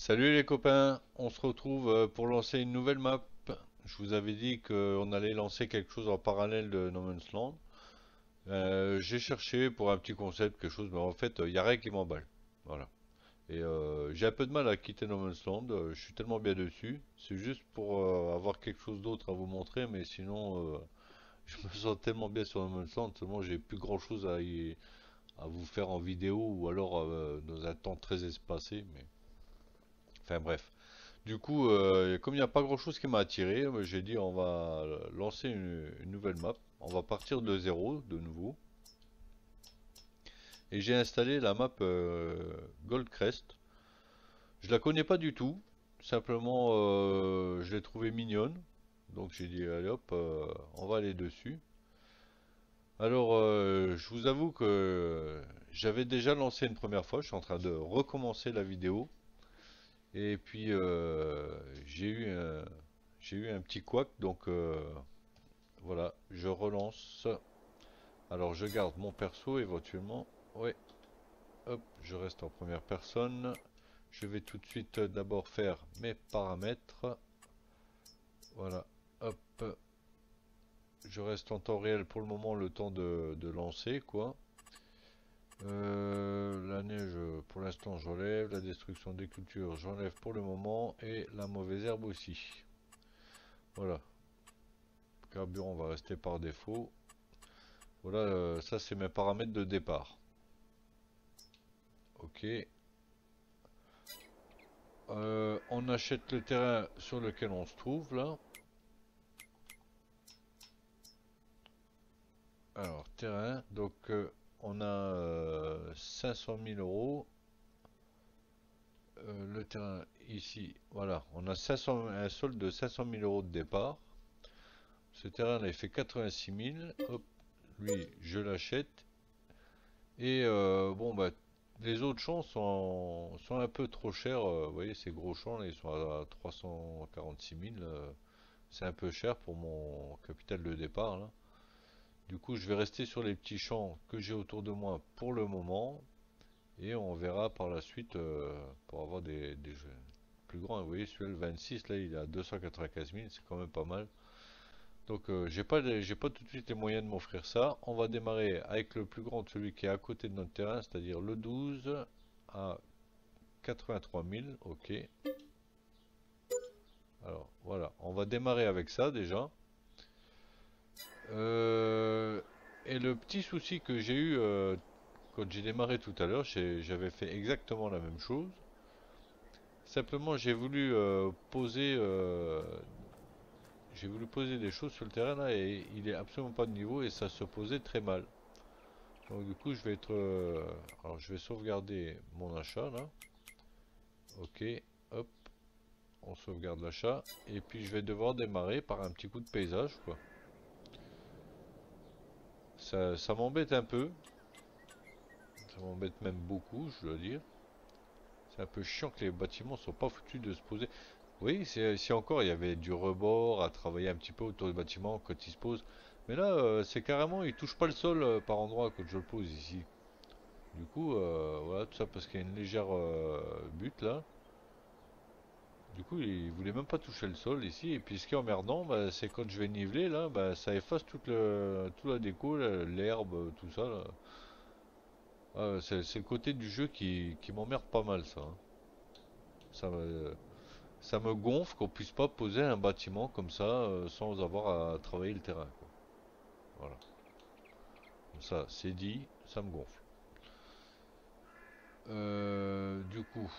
Salut les copains, on se retrouve pour lancer une nouvelle map. Je vous avais dit qu'on allait lancer quelque chose en parallèle de No Man's Land. J'ai cherché pour un petit concept, quelque chose, mais en fait, il n'y a rien qui m'emballe. Voilà. Et j'ai un peu de mal à quitter No Man's Land, je suis tellement bien dessus. C'est juste pour avoir quelque chose d'autre à vous montrer, mais sinon, je me sens tellement bien sur No Man's Land, seulement j'ai plus grand chose à vous faire en vidéo ou alors dans un temps très espacé. Mais enfin bref. Du coup, comme il n'y a pas grand-chose qui m'a attiré, j'ai dit on va lancer une nouvelle map. On va partir de zéro de nouveau. Et j'ai installé la map Goldcrest. Je la connais pas du tout. Simplement, je l'ai trouvée mignonne. Donc j'ai dit allez hop, on va aller dessus. Alors, je vous avoue que j'avais déjà lancé une première fois. Je suis en train de recommencer la vidéo. Et puis j'ai eu un petit couac, donc voilà, je relance. Alors je garde mon perso éventuellement. Ouais, hop, je reste en première personne. Je vais tout de suite d'abord faire mes paramètres. Voilà, hop, je reste en temps réel pour le moment, le temps de lancer quoi. La neige, pour l'instant j'enlève. La destruction des cultures, j'enlève pour le moment. Et la mauvaise herbe aussi. Voilà, carburant va rester par défaut. Voilà, ça c'est mes paramètres de départ. Ok. On achète le terrain sur lequel on se trouve là. Alors, terrain, donc on a 500 000 euros. Le terrain ici, voilà, on a 500, un solde de 500 000 euros de départ. Ce terrain là il fait 86 000. Hop, lui je l'achète. Et bon bah les autres champs sont un peu trop chers. Vous voyez ces gros champs là ils sont à 346 000. C'est un peu cher pour mon capital de départ là. Du coup, je vais rester sur les petits champs que j'ai autour de moi pour le moment. Et on verra par la suite pour avoir des jeux plus grands. Vous voyez, celui-là, le 26, là, il est à 295 000, c'est quand même pas mal. Donc, j'ai pas tout de suite les moyens de m'offrir ça. On va démarrer avec le plus grand de celui qui est à côté de notre terrain, c'est-à-dire le 12 à 83 000. Ok. Alors, voilà, on va démarrer avec ça déjà. Euh, et le petit souci que j'ai eu quand j'ai démarré tout à l'heure, j'avais fait exactement la même chose. Simplement, j'ai voulu poser des choses sur le terrain là et il est absolument pas de niveau et ça se posait très mal. Donc du coup, alors je vais sauvegarder mon achat là. Ok, hop, on sauvegarde l'achat et puis je vais devoir démarrer par un petit coup de paysage quoi. Ça m'embête un peu, ça m'embête même beaucoup, je dois dire. C'est un peu chiant que les bâtiments soient pas foutus de se poser. Oui, si encore il y avait du rebord à travailler un petit peu autour du bâtiment quand il se pose. Mais là, c'est carrément, il touche pas le sol par endroit quand je le pose ici. Du coup, voilà, tout ça parce qu'il y a une légère butte là. Du coup, il voulait même pas toucher le sol ici. Et puis ce qui est emmerdant, bah, c'est quand je vais niveler là, bah, ça efface tout la déco, l'herbe, tout ça là. Ah, c'est le côté du jeu qui m'emmerde pas mal ça, hein. Ça me, Ça me gonfle qu'on puisse pas poser un bâtiment comme ça sans avoir à travailler le terrain, quoi. Voilà. Comme ça, c'est dit, ça me gonfle. Du coup,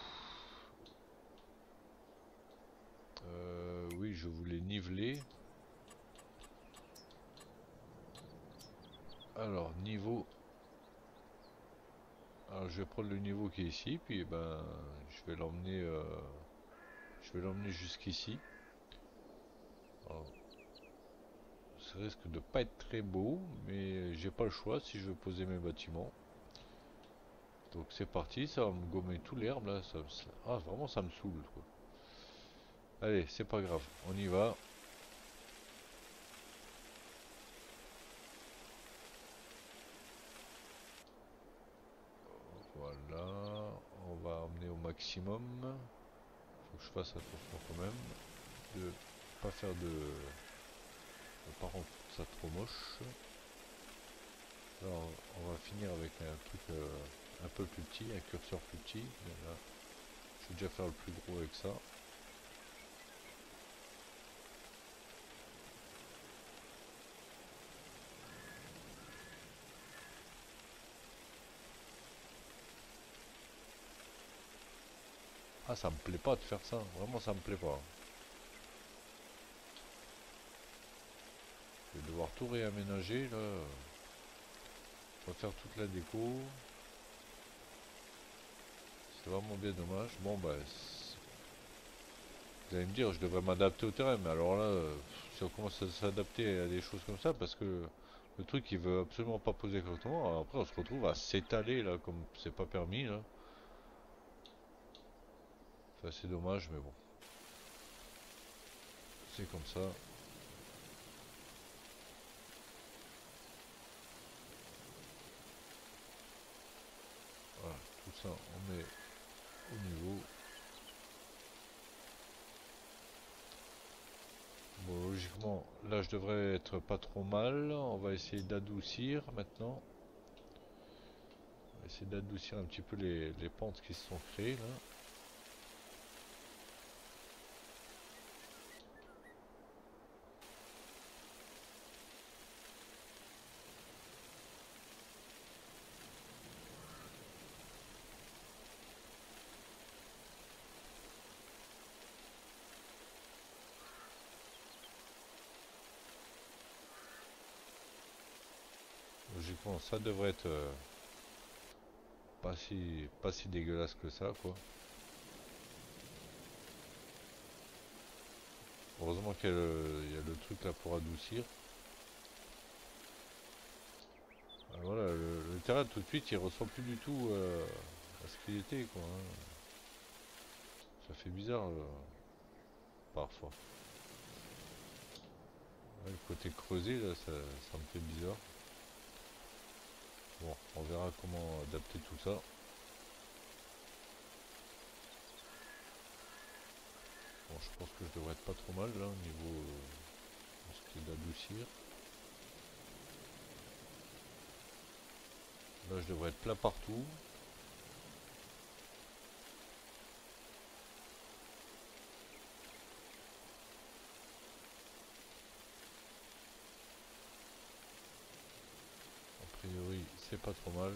oui, je voulais niveler. Alors, niveau. Alors, je vais prendre le niveau qui est ici, puis ben, je vais l'emmener jusqu'ici. Alors, ça risque de pas être très beau, mais j'ai pas le choix si je veux poser mes bâtiments. Donc c'est parti, ça va me gommer tout l'herbe là. Ah, vraiment, ça me saoule, quoi. Allez, c'est pas grave, on y va. Voilà, on va emmener au maximum. faut que je fasse attention quand même de pas faire de pas rendre ça trop moche. Alors on va finir avec un truc un peu plus petit, un curseur plus petit. Là, je vais déjà faire le plus gros avec ça. Ah, ça me plaît pas de faire ça, vraiment ça me plaît pas. Je vais devoir tout réaménager là. Refaire toute la déco. C'est vraiment bien dommage. Bon bah, vous allez me dire, je devrais m'adapter au terrain, mais alors là, si on commence à s'adapter à des choses comme ça, parce que le truc il veut absolument pas poser correctement, alors après on se retrouve à s'étaler là, comme c'est pas permis là. C'est assez dommage, mais bon, c'est comme ça. Voilà, tout ça on met au niveau. Bon, logiquement, là je devrais être pas trop mal. On va essayer d'adoucir maintenant. On va essayer d'adoucir un petit peu les pentes qui se sont créées là. Logiquement, ça devrait être pas si dégueulasse que ça, quoi. Heureusement il y a le truc là pour adoucir. Ah, voilà, le terrain tout de suite il ressemble plus du tout à ce qu'il était, quoi, hein. Ça fait bizarre parfois. Ouais, le côté creusé là, ça me fait bizarre. Bon, on verra comment adapter tout ça. Bon, je pense que je devrais être pas trop mal là au niveau de ce qui est d'adoucir. Là, je devrais être plat partout. A priori, c'est pas trop mal.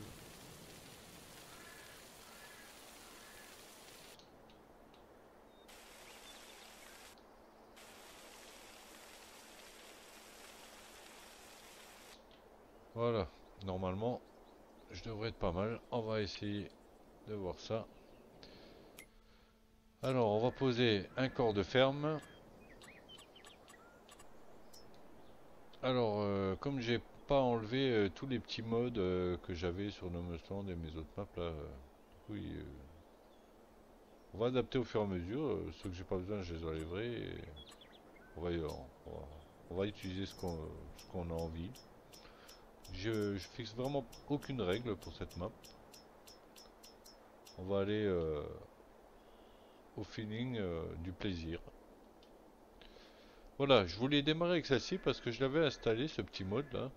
Voilà, normalement, je devrais être pas mal. On va essayer de voir ça. Alors, on va poser un corps de ferme. Alors, comme j'ai pas enlevé tous les petits modes que j'avais sur Nomusland et mes autres maps là, oui, on va adapter au fur et à mesure. Ceux que j'ai pas besoin, je les enlèverai. Et on va, on va utiliser ce qu'on a envie. Je fixe vraiment aucune règle pour cette map. On va aller au feeling du plaisir. Voilà, je voulais démarrer avec celle-ci parce que je l'avais installé, ce petit mode là.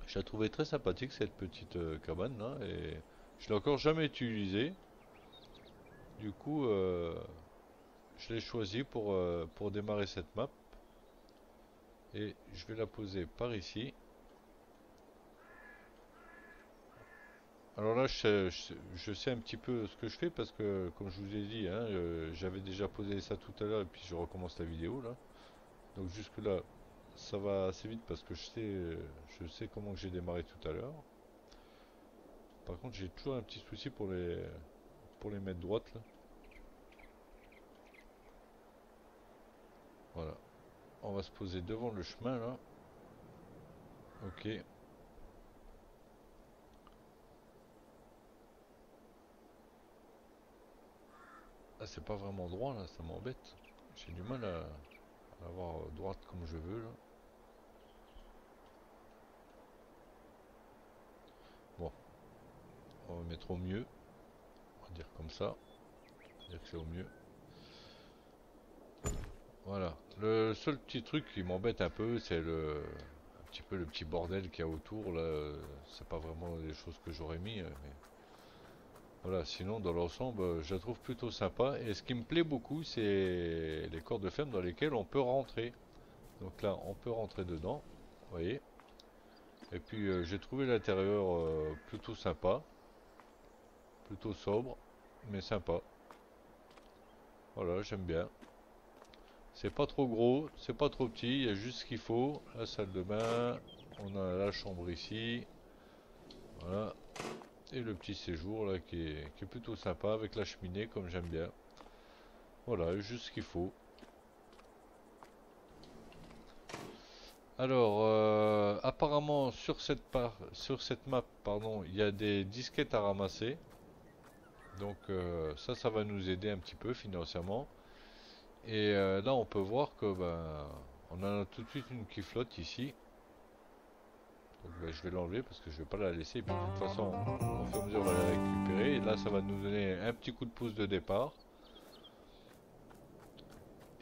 Je la trouvais très sympathique cette petite cabane là et je l'ai encore jamais utilisée. Du coup, je l'ai choisi pour démarrer cette map et je vais la poser par ici. Alors là, je sais un petit peu ce que je fais parce que, comme je vous ai dit, hein, j'avais déjà posé ça tout à l'heure et puis je recommence la vidéo là. Donc jusque là, ça va assez vite parce que je sais comment j'ai démarré tout à l'heure. Par contre, j'ai toujours un petit souci pour les mettre droites là. Voilà. On va se poser devant le chemin là. Ok. Ah, c'est pas vraiment droit là, ça m'embête. J'ai du mal à avoir droite comme je veux là. Bon, on va mettre au mieux. On va dire comme ça. On va dire que c'est au mieux. Voilà. Le seul petit truc qui m'embête un peu, c'est un petit peu le petit bordel qu'il y a autour là. C'est pas vraiment des choses que j'aurais mis, mais voilà. Sinon, dans l'ensemble, je la trouve plutôt sympa. Et ce qui me plaît beaucoup, c'est les cordes de ferme dans lesquelles on peut rentrer. Donc là, on peut rentrer dedans, vous voyez. Et puis j'ai trouvé l'intérieur plutôt sympa, plutôt sobre, mais sympa. Voilà, j'aime bien. C'est pas trop gros, c'est pas trop petit, il y a juste ce qu'il faut. La salle de bain, on a la chambre ici, voilà. Et le petit séjour là qui est plutôt sympa avec la cheminée comme j'aime bien. Voilà, juste ce qu'il faut. Alors, apparemment sur cette map, pardon, il y a des disquettes à ramasser. Donc ça va nous aider un petit peu financièrement. Et là, on peut voir que ben, on en a tout de suite une qui flotte ici. Donc ben, je vais l'enlever parce que je vais pas la laisser. Et puis, de toute façon, au fur et à mesure, on va la récupérer. Et là, ça va nous donner un petit coup de pouce de départ.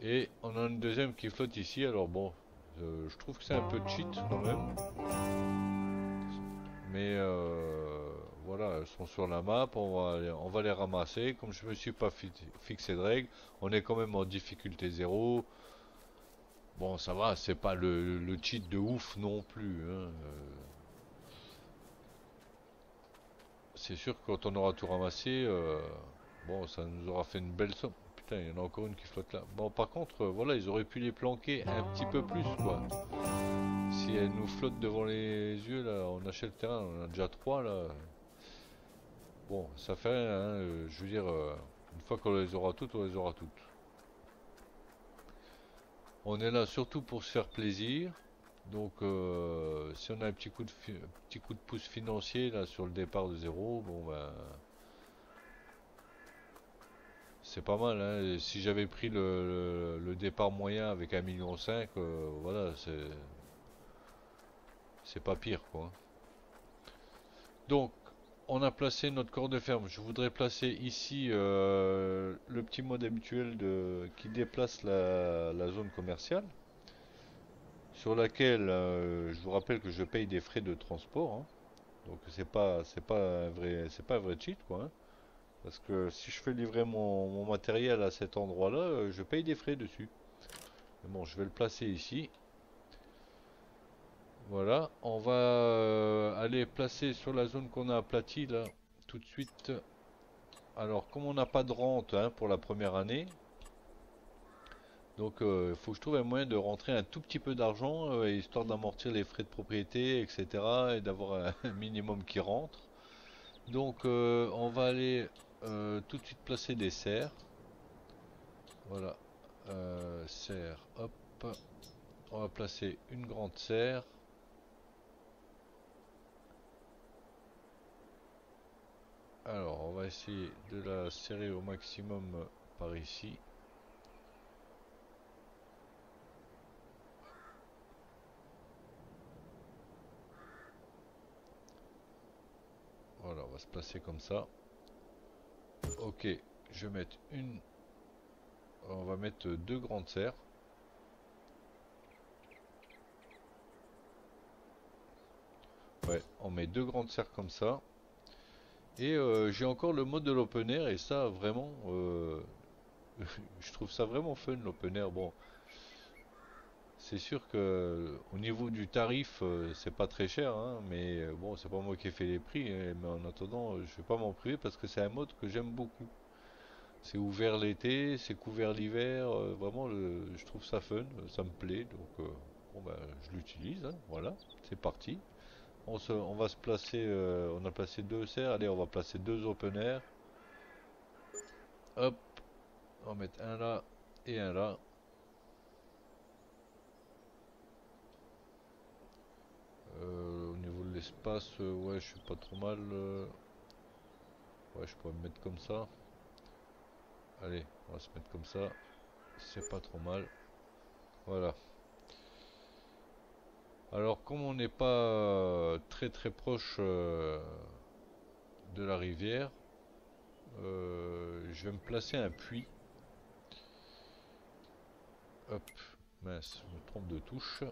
Et on a une deuxième qui flotte ici. Alors bon, je trouve que c'est un peu cheat quand même. Mais voilà, elles sont sur la map. On va les ramasser. Comme je me suis pas fixé de règles, on est quand même en difficulté zéro. Bon, ça va, c'est pas le cheat de ouf non plus, hein. C'est sûr que quand on aura tout ramassé, bon, ça nous aura fait une belle somme. Putain, il y en a encore une qui flotte là. Bon, par contre, voilà, ils auraient pu les planquer un petit peu plus, quoi. Si elles nous flottent devant les yeux, là, on achète le terrain, on en a déjà trois, là. Bon, ça fait rien, hein, je veux dire, une fois qu'on les aura toutes, on les aura toutes. On est là surtout pour se faire plaisir. Donc, si on a un petit coup de pouce financier là sur le départ de zéro, bon ben, c'est pas mal, hein. Et si j'avais pris le départ moyen avec 1,5 million, voilà, c'est pas pire quoi. Donc, on a placé notre corps de ferme. Je voudrais placer ici le petit mode habituel qui déplace la zone commerciale, sur laquelle je vous rappelle que je paye des frais de transport, hein. Donc c'est pas un vrai cheat quoi, hein. Parce que si je fais livrer mon matériel à cet endroit-là, je paye des frais dessus. Mais bon, je vais le placer ici. Voilà, on va aller placer sur la zone qu'on a aplatie là tout de suite. Alors comme on n'a pas de rente, hein, pour la première année, donc il faut que je trouve un moyen de rentrer un tout petit peu d'argent, histoire d'amortir les frais de propriété, etc. et d'avoir un minimum qui rentre. Donc on va aller tout de suite placer des serres. Voilà, serre, hop. On va placer une grande serre. Alors, on va essayer de la serrer au maximum par ici. Voilà, on va se placer comme ça. Ok, je vais mettre une. On va mettre deux grandes serres. Ouais, on met deux grandes serres comme ça. Et j'ai encore le mode de l'open air et ça vraiment, je trouve ça vraiment fun l'open air. Bon, c'est sûr que au niveau du tarif, c'est pas très cher, hein, mais bon, c'est pas moi qui ai fait les prix, hein, mais en attendant, je vais pas m'en priver parce que c'est un mode que j'aime beaucoup. C'est ouvert l'été, c'est couvert l'hiver, vraiment, je trouve ça fun, ça me plaît, donc bon bah, je l'utilise, hein, voilà, c'est parti. On va se placer, on a placé deux serres, allez, on va placer deux open air. Hop, on va mettre un là et un là. Au niveau de l'espace, ouais, je suis pas trop mal. Ouais, je pourrais me mettre comme ça. Allez, on va se mettre comme ça. C'est pas trop mal. Voilà. Alors, comme on n'est pas très très proche de la rivière, je vais me placer un puits. Hop, mince, je me trompe de touche.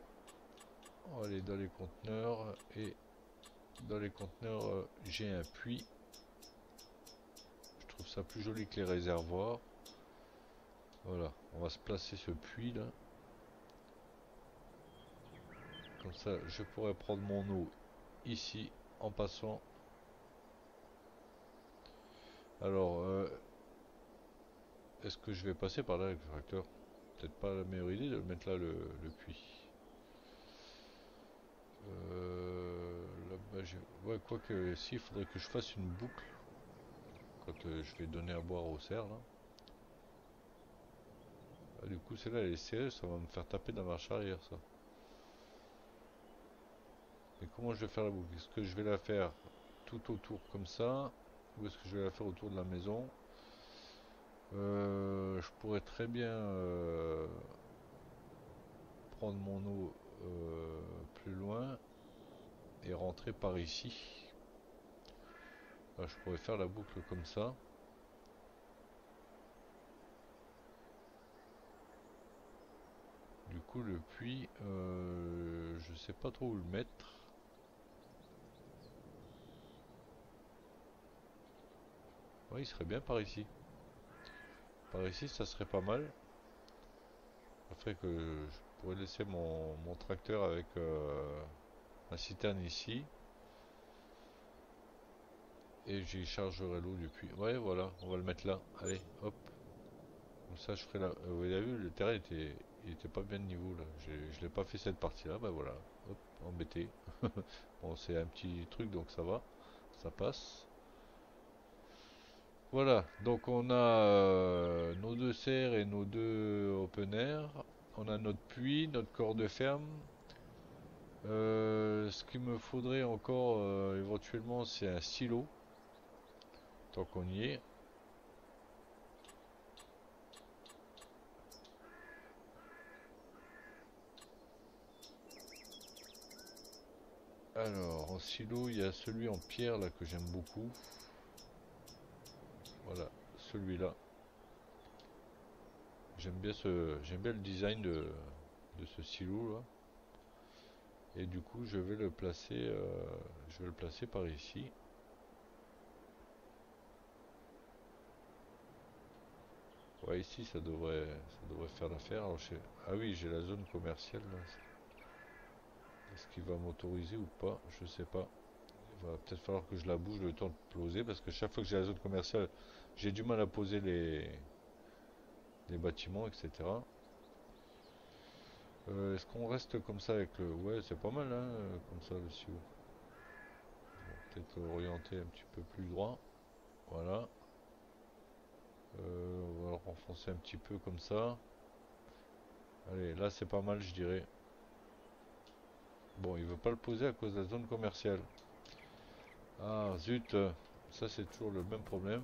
On va aller dans les conteneurs et dans les conteneurs j'ai un puits. Je trouve ça plus joli que les réservoirs. Voilà, on va se placer ce puits là. Comme ça je pourrais prendre mon eau ici en passant. Alors est-ce que je vais passer par là avec le tracteur? Peut-être pas la meilleure idée de le mettre là le puits. Là-bas, ouais, quoique, si, il faudrait que je fasse une boucle quand je vais donner à boire au cerf là. Ah, du coup, celle-là elle est serrée, ça va me faire taper dans la marche arrière ça. Mais comment je vais faire la boucle? Est-ce que je vais la faire tout autour comme ça? Ou est-ce que je vais la faire autour de la maison? Je pourrais très bien prendre mon eau plus loin et rentrer par ici. Là, je pourrais faire la boucle comme ça. Du coup, le puits, je sais pas trop où le mettre. Ouais, il serait bien par ici. Par ici, ça serait pas mal. Après que je pourrais laisser mon tracteur avec ma citerne ici. Et j'y chargerai l'eau du puits. Ouais, voilà, on va le mettre là. Allez, hop. Comme ça, je ferai la... vous avez vu, le terrain il était pas bien de niveau là. Je l'ai pas fait cette partie-là. Bah voilà, hop, embêté. Bon, c'est un petit truc donc ça va, ça passe. Voilà, donc on a nos deux serres et nos deux open air. On a notre puits, notre corps de ferme. Ce qu'il me faudrait encore éventuellement, c'est un silo. Tant qu'on y est. Alors, en silo, il y a celui en pierre là que j'aime beaucoup. Voilà, celui-là. J'aime bien le design de ce silo là. Et du coup, je vais le placer par ici. Ouais, ici, ça devrait faire l'affaire. Ah oui, j'ai la zone commerciale là. Est-ce qu'il va m'autoriser ou pas? Je sais pas. Il va peut-être falloir que je la bouge le temps de poser parce que chaque fois que j'ai la zone commerciale, j'ai du mal à poser les bâtiments, etc. Est-ce qu'on reste comme ça avec le... Ouais, c'est pas mal, hein, comme ça, le silo. Peut-être orienter un petit peu plus droit. Voilà. On va le renfoncer un petit peu comme ça. Allez, là c'est pas mal, je dirais. Bon, il veut pas le poser à cause de la zone commerciale. Ah, zut. Ça, c'est toujours le même problème.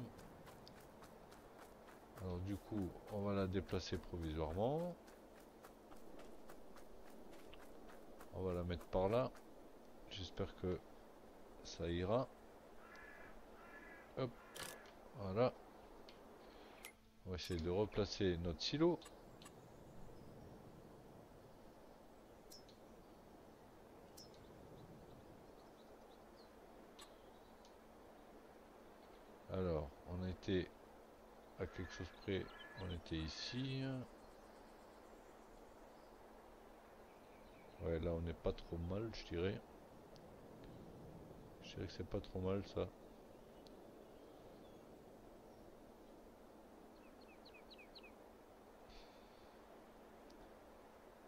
Alors, du coup, on va la déplacer provisoirement. On va la mettre par là. J'espère que ça ira. Hop, voilà. On va essayer de replacer notre silo. Alors, on était à quelque chose près. On était ici. Ouais, là on n'est pas trop mal, je dirais. Je dirais que c'est pas trop mal ça.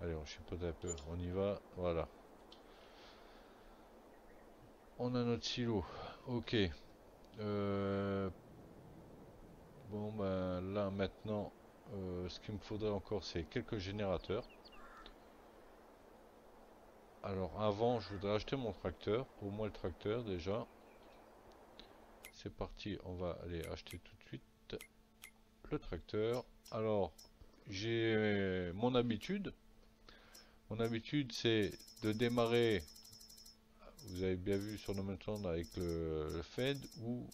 Allez, on chipote un peu, on y va, voilà. On a notre silo, ok. Bon ben là maintenant, ce qu'il me faudrait encore c'est quelques générateurs. Alors avant, je voudrais acheter mon tracteur, au moins le tracteur déjà. C'est parti, on va aller acheter tout de suite le tracteur. Alors, j'ai mon habitude. Mon habitude c'est de démarrer, vous avez bien vu sur No Man's Land avec le Fed, ou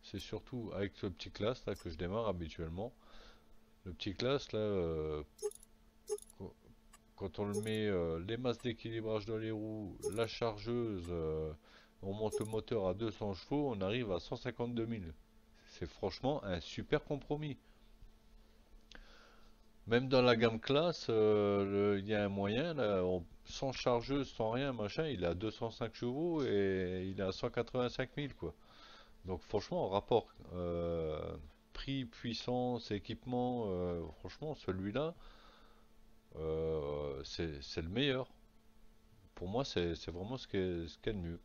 c'est surtout avec le petit class là que je démarre habituellement. Le petit classe là, qu- quand on le met les masses d'équilibrage dans les roues, la chargeuse, on monte le moteur à 200 chevaux, on arrive à 152 000. C'est franchement un super compromis. Même dans la gamme classe, il y a un moyen, là, sans chargeuse, sans rien, machin, il a 205 chevaux et il a 185 000, quoi. Donc franchement, en rapport prix, puissance, équipement, franchement, celui-là, c'est le meilleur. Pour moi, c'est vraiment ce qu'il y a de mieux.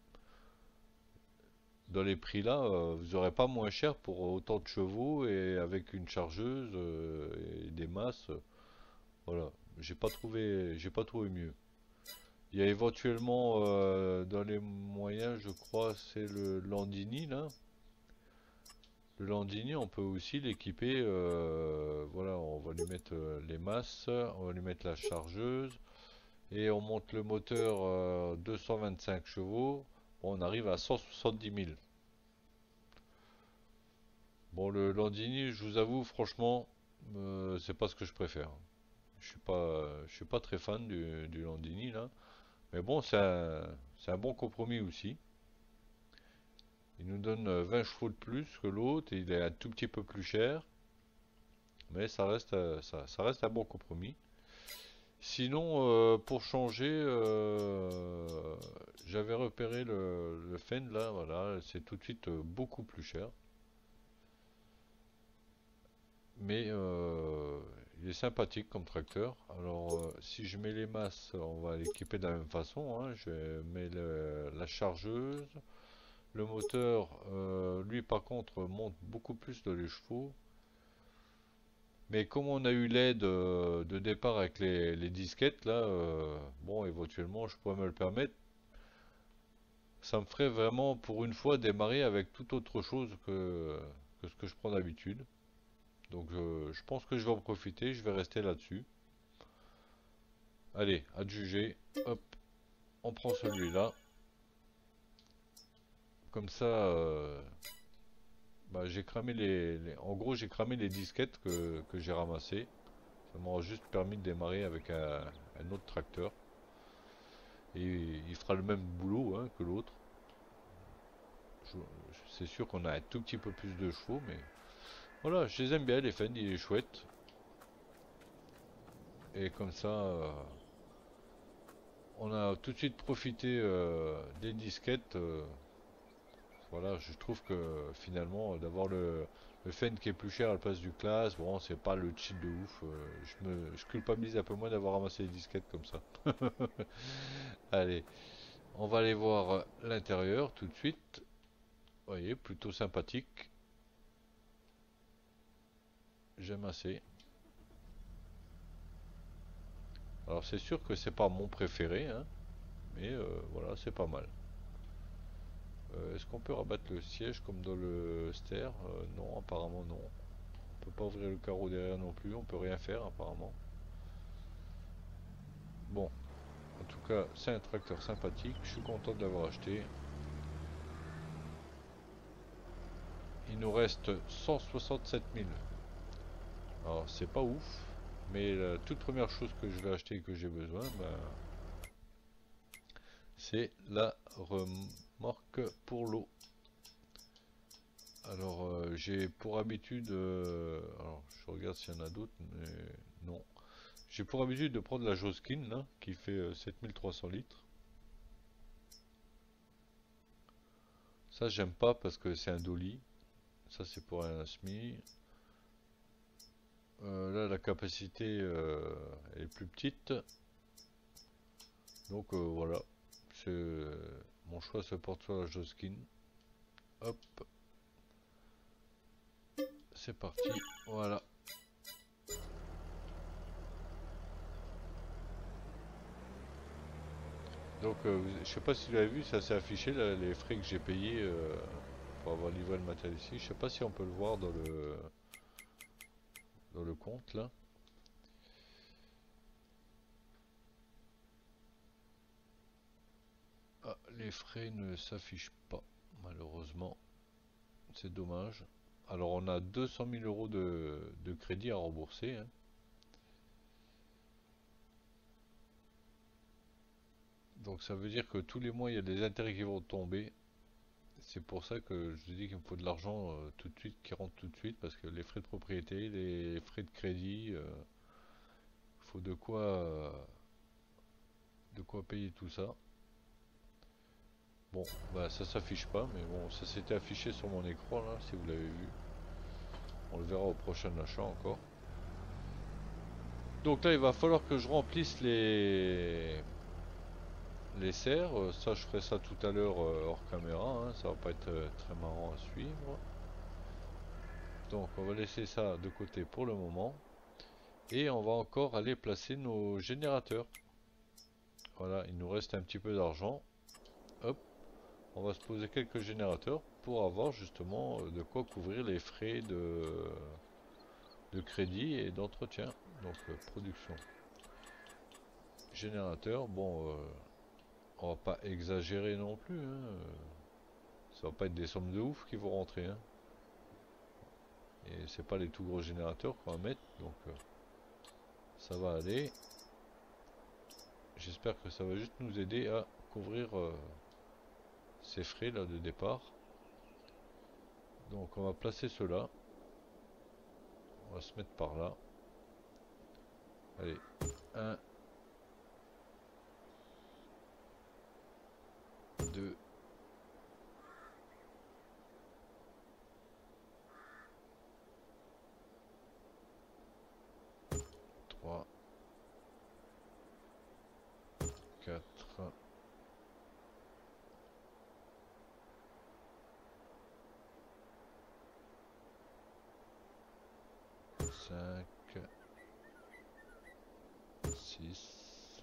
Dans les prix là, vous n'aurez pas moins cher pour autant de chevaux et avec une chargeuse et des masses. Voilà, j'ai pas trouvé mieux. Il y a éventuellement dans les moyens, je crois, c'est le Landini là. Le Landini, on peut aussi l'équiper. Voilà, on va lui mettre les masses, on va lui mettre la chargeuse et on monte le moteur 225 chevaux. Bon, on arrive à 170 000. Bon, le Landini, je vous avoue, franchement, c'est pas ce que je préfère. Je suis pas très fan du Landini là. Mais bon, c'est un bon compromis aussi. Il nous donne 20 chevaux de plus que l'autre et il est un tout petit peu plus cher. Mais ça reste un bon compromis. Sinon, pour changer, j'avais repéré le Fend là, voilà, c'est tout de suite beaucoup plus cher. Mais il est sympathique comme tracteur. Alors, si je mets les masses, on va l'équiper de la même façon, hein. Je mets la chargeuse. Le moteur, lui par contre, monte beaucoup plus de les chevaux. Mais comme on a eu l'aide de départ avec les disquettes, là, bon, éventuellement, je pourrais me le permettre. Ça me ferait vraiment, pour une fois, démarrer avec tout autre chose que ce que je prends d'habitude. Donc, je pense que je vais en profiter, je vais rester là-dessus. Allez, adjuger. Hop, on prend celui-là. Comme ça, bah, j'ai cramé en gros, j'ai cramé les disquettes que j'ai ramassées. Ça m'aura juste permis de démarrer avec un autre tracteur. Et il fera le même boulot hein, que l'autre. Je- C'est sûr qu'on a un tout petit peu plus de chevaux, mais voilà, je les aime bien, les Fend, il est chouette. Et comme ça, on a tout de suite profité des disquettes. Voilà, je trouve que finalement, d'avoir le Fend qui est plus cher à la place du class, bon, c'est pas le cheat de ouf. Je culpabilise un peu moins d'avoir ramassé les disquettes comme ça. Allez, on va aller voir l'intérieur tout de suite. Vous voyez, plutôt sympathique. J'aime assez. Alors c'est sûr que c'est pas mon préféré, hein, mais voilà, c'est pas mal. Est-ce qu'on peut rabattre le siège comme dans le Ster? Non, apparemment non. On peut pas ouvrir le carreau derrière non plus, on peut rien faire apparemment. Bon, en tout cas, c'est un tracteur sympathique, je suis content de l'avoir acheté. Il nous reste 167 000. Alors c'est pas ouf, mais la toute première chose que je vais acheter et que j'ai besoin, ben, c'est la remorque pour l'eau. Alors j'ai pour habitude, alors je regarde s'il y en a d'autres, mais non. J'ai pour habitude de prendre la Joskin là, qui fait 7300 litres. Ça j'aime pas parce que c'est un dolly. Ça c'est pour un SMI. Là la capacité est plus petite. Donc voilà. Mon choix se porte sur la Joskin. Hop, c'est parti. Voilà. Donc je sais pas si vous avez vu, ça s'est affiché là, les frais que j'ai payés pour avoir livré le matériel ici. Je sais pas si on peut le voir dans le compte là. Ah, les frais ne s'affichent pas, malheureusement. C'est dommage. Alors on a 200 000 euros de crédit à rembourser, hein. Donc ça veut dire que tous les mois il y a des intérêts qui vont tomber. C'est pour ça que je dis qu'il me faut de l'argent tout de suite, qui rentre tout de suite, parce que les frais de propriété, les frais de crédit, il faut de quoi payer tout ça. Bon, bah ça s'affiche pas, mais bon, ça s'était affiché sur mon écran là, si vous l'avez vu. On le verra au prochain achat encore. Donc là, il va falloir que je remplisse les serres. Ça, je ferai ça tout à l'heure hors caméra, hein. Ça va pas être très marrant à suivre. Donc on va laisser ça de côté pour le moment. Et on va encore aller placer nos générateurs. Voilà, il nous reste un petit peu d'argent. Hop, on va se poser quelques générateurs pour avoir justement de quoi couvrir les frais de crédit et d'entretien. Donc production. Générateur, bon, on va pas exagérer non plus, hein. Ça va pas être des sommes de ouf qui vont rentrer, hein. Et c'est pas les tout gros générateurs qu'on va mettre, donc ça va aller. J'espère que ça va juste nous aider à couvrir ces frais là de départ. Donc on va placer cela. On va se mettre par là. Allez, 1, 2, 3, 4, 5, 6,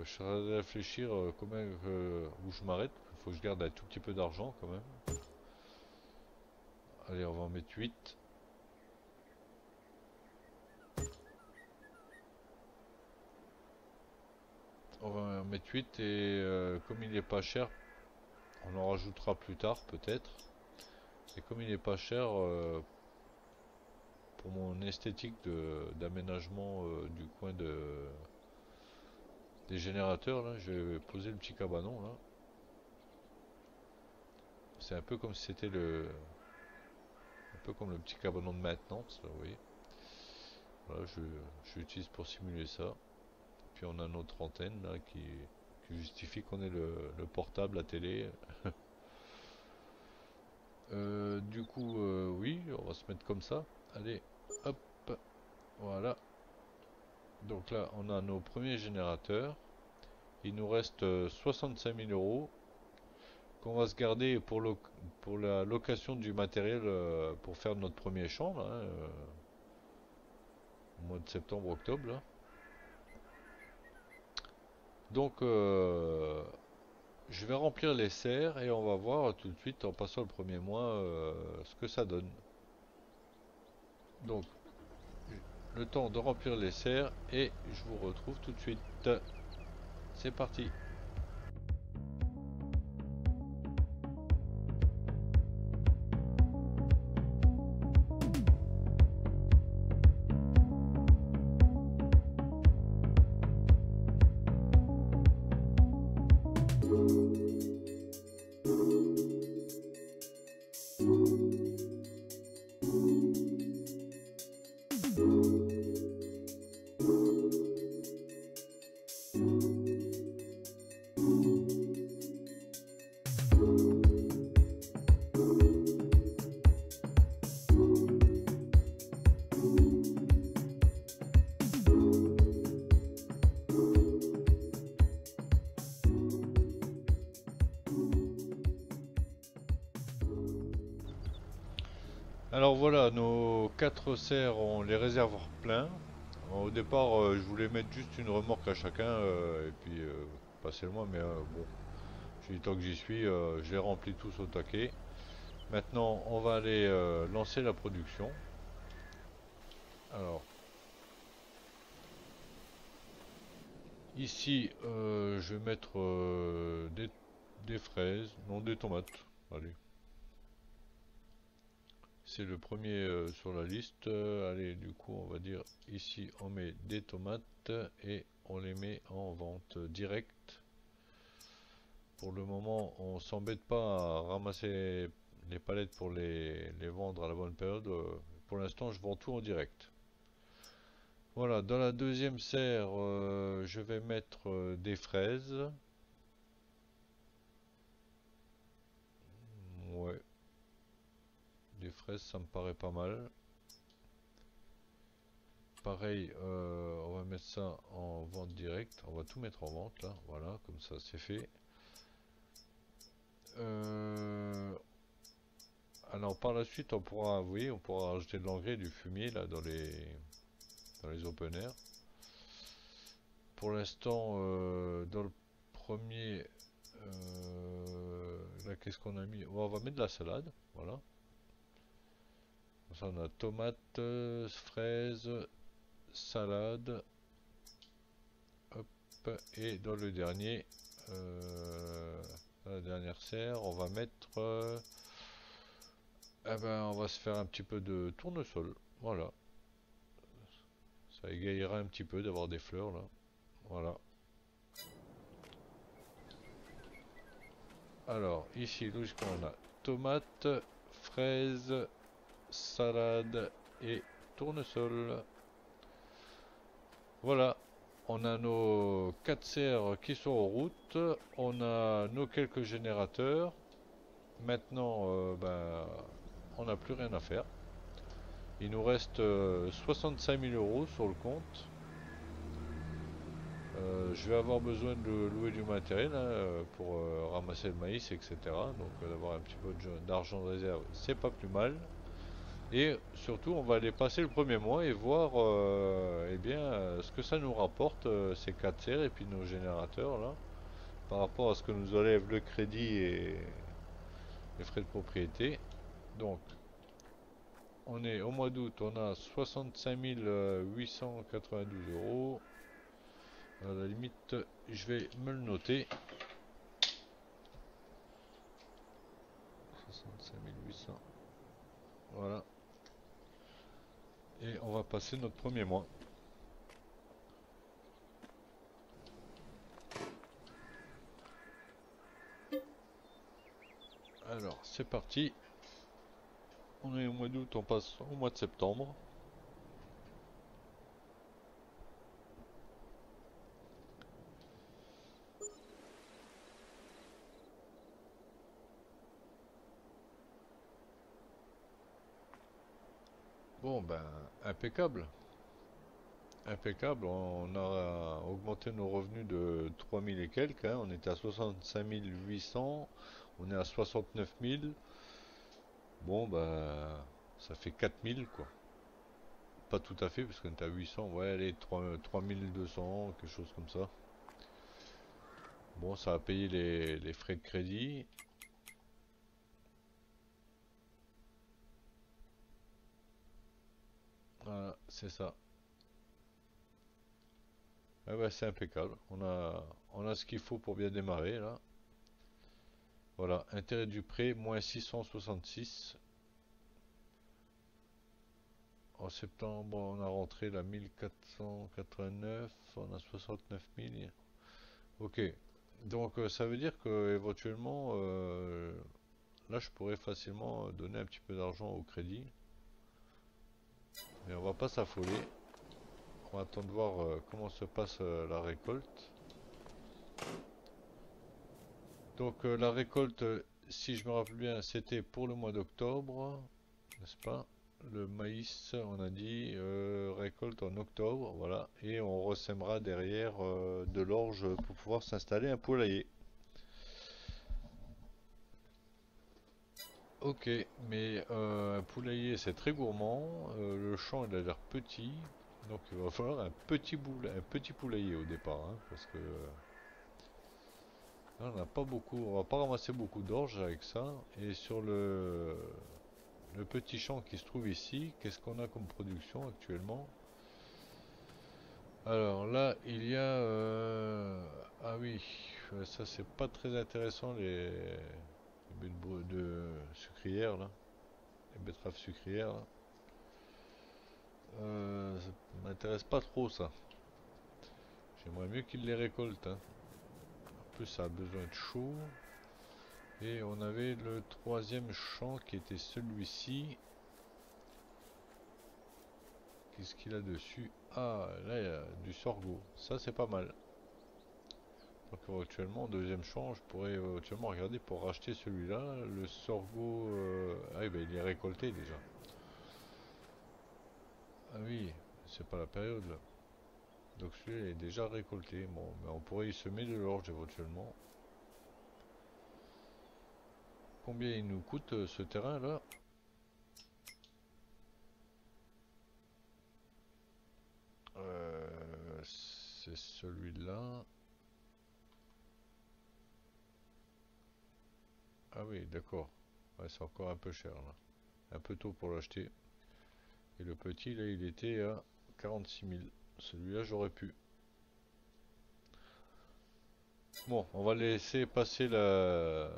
je suis en train de réfléchir combien où je m'arrête. Il faut que je garde un tout petit peu d'argent quand même. Allez, on va en mettre 8. On va en mettre 8 et comme il n'est pas cher, on en rajoutera plus tard peut-être. Et comme il n'est pas cher, pour mon esthétique d'aménagement du coin des générateurs, là, je vais poser le petit cabanon là. C'est un peu comme si c'était un peu comme le petit cabanon de maintenance, là, vous voyez. Voilà, je l'utilise pour simuler ça. Puis on a notre antenne là qui justifie qu'on ait le portable, la télé. Du coup, oui, on va se mettre comme ça. Allez, hop, voilà. Donc là, on a nos premiers générateurs. Il nous reste 65 000 euros qu'on va se garder pour la location du matériel pour faire notre premier champ, là, hein, au mois de septembre-octobre. Donc, je vais remplir les serres et on va voir tout de suite en passant le premier mois ce que ça donne. Donc, le temps de remplir les serres et je vous retrouve tout de suite. C'est parti. Alors voilà, nos 4 serres, on les réservoirs pleins. Au départ, je voulais mettre juste une remorque à chacun et puis passer le mois, mais bon, j'ai eu le temps que j'y suis, je les remplis tous au taquet. Maintenant, on va aller lancer la production. Alors, Ici, je vais mettre des fraises, non des tomates. Allez, c'est le premier sur la liste. Allez, du coup, on va dire ici, on met des tomates et on les met en vente directe. Pour le moment, on s'embête pas à ramasser les palettes pour les vendre à la bonne période. Pour l'instant, je vends tout en direct. Voilà, dans la deuxième serre, je vais mettre des fraises. Ouais, des fraises, ça me paraît pas mal. Pareil, on va mettre ça en vente directe. On va tout mettre en vente là. Voilà, comme ça c'est fait. Euh, alors par la suite, on pourra, vous voyez, on pourra rajouter de l'engrais, du fumier là dans les open air. Pour l'instant, dans le premier, là qu'est-ce qu'on a mis? On va mettre de la salade, voilà. Ça, on a tomates, fraises, salade, hop, et dans le dernier, dans la dernière serre, on va mettre, eh ben, on va se faire un petit peu de tournesol, voilà. Ça égayera un petit peu d'avoir des fleurs là, voilà. Alors ici, on a tomates, fraises, salade et tournesol. Voilà, on a nos 4 serres qui sont en route, on a nos quelques générateurs. Maintenant, ben, on n'a plus rien à faire. Il nous reste 65 000 euros sur le compte. Je vais avoir besoin de louer du matériel hein, pour ramasser le maïs, etc. Donc d'avoir un petit peu d'argent de réserve, c'est pas plus mal. Et surtout, on va aller passer le premier mois et voir eh bien, ce que ça nous rapporte, ces 4 serres et puis nos générateurs là, par rapport à ce que nous enlève le crédit et les frais de propriété. Donc, on est au mois d'août, on a 65 892 euros. À la limite, je vais me le noter. 65 800. Voilà. Et on va passer notre premier mois. Alors, c'est parti. On est au mois d'août, on passe au mois de septembre. Bon, ben, impeccable. Impeccable. On a augmenté nos revenus de 3000 et quelques. Hein. On était à 65 800. On est à 69 000. Bon, ben, ça fait 4000 quoi. Pas tout à fait, parce qu'on était à 800. Ouais, allez, 3200, quelque chose comme ça. Bon, ça a payé les frais de crédit. Voilà, c'est ça. Ah ouais, c'est impeccable. On a ce qu'il faut pour bien démarrer là. Voilà, intérêt du prêt, moins 666. En septembre, on a rentré la 1489, on a 69 000. Ok, donc ça veut dire que éventuellement, là je pourrais facilement donner un petit peu d'argent au crédit. Mais on va pas s'affoler. On va attendre de voir comment se passe la récolte. Donc la récolte, si je me rappelle bien, c'était pour le mois d'octobre, n'est-ce pas? Le maïs, on a dit, récolte en octobre, voilà. Et on ressèmera derrière de l'orge pour pouvoir s'installer un poulailler. Ok, mais un poulailler c'est très gourmand, le champ il a l'air petit, donc il va falloir un petit poulailler au départ, hein, parce que là, on n'a pas beaucoup, on va pas ramasser beaucoup d'orge avec ça. Et sur le petit champ qui se trouve ici, qu'est-ce qu'on a comme production actuellement? Alors là, il y a... Ah oui, ça c'est pas très intéressant les baies de sucrières là, les betteraves sucrières là. Ça m'intéresse pas trop ça. J'aimerais mieux qu'ils les récoltent, hein. En plus ça a besoin de chaud. Et on avait le troisième champ qui était celui-ci. Qu'est-ce qu'il a dessus? Ah, là il y a du sorgho. Ça c'est pas mal. Donc éventuellement, deuxième champ, je pourrais éventuellement regarder pour racheter celui-là. Le sorgho... Ah oui, ben, il est récolté déjà. Ah oui, c'est pas la période là. Donc celui-là est déjà récolté. Bon, mais on pourrait y semer de l'orge éventuellement. Combien il nous coûte ce terrain là? C'est celui-là. Ah oui, d'accord. Ouais, c'est encore un peu cher là. Un peu tôt pour l'acheter. Et le petit là, il était à 46 000. Celui-là, j'aurais pu. Bon, on va laisser passer la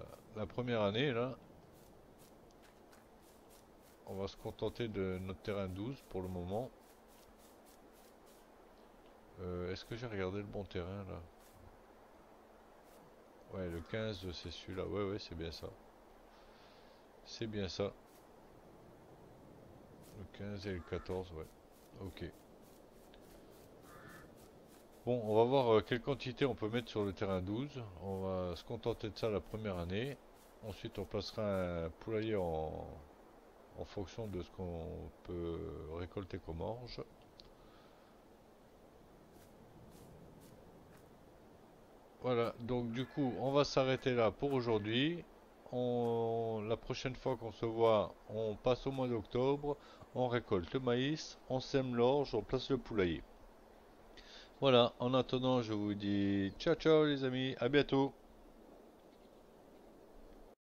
première année là. On va se contenter de notre terrain 12 pour le moment. Est-ce que j'ai regardé le bon terrain là? Ouais, le 15 c'est celui-là. Ouais, ouais, c'est bien ça. C'est bien ça. Le 15 et le 14, ouais. Ok. Bon, on va voir quelle quantité on peut mettre sur le terrain 12. On va se contenter de ça la première année. Ensuite, on placera un poulailler en fonction de ce qu'on peut récolter comme orge. Voilà, donc du coup, on va s'arrêter là pour aujourd'hui. La prochaine fois qu'on se voit, on passe au mois d'octobre, on récolte le maïs, on sème l'orge, on place le poulailler. Voilà, en attendant, je vous dis ciao ciao les amis, à bientôt.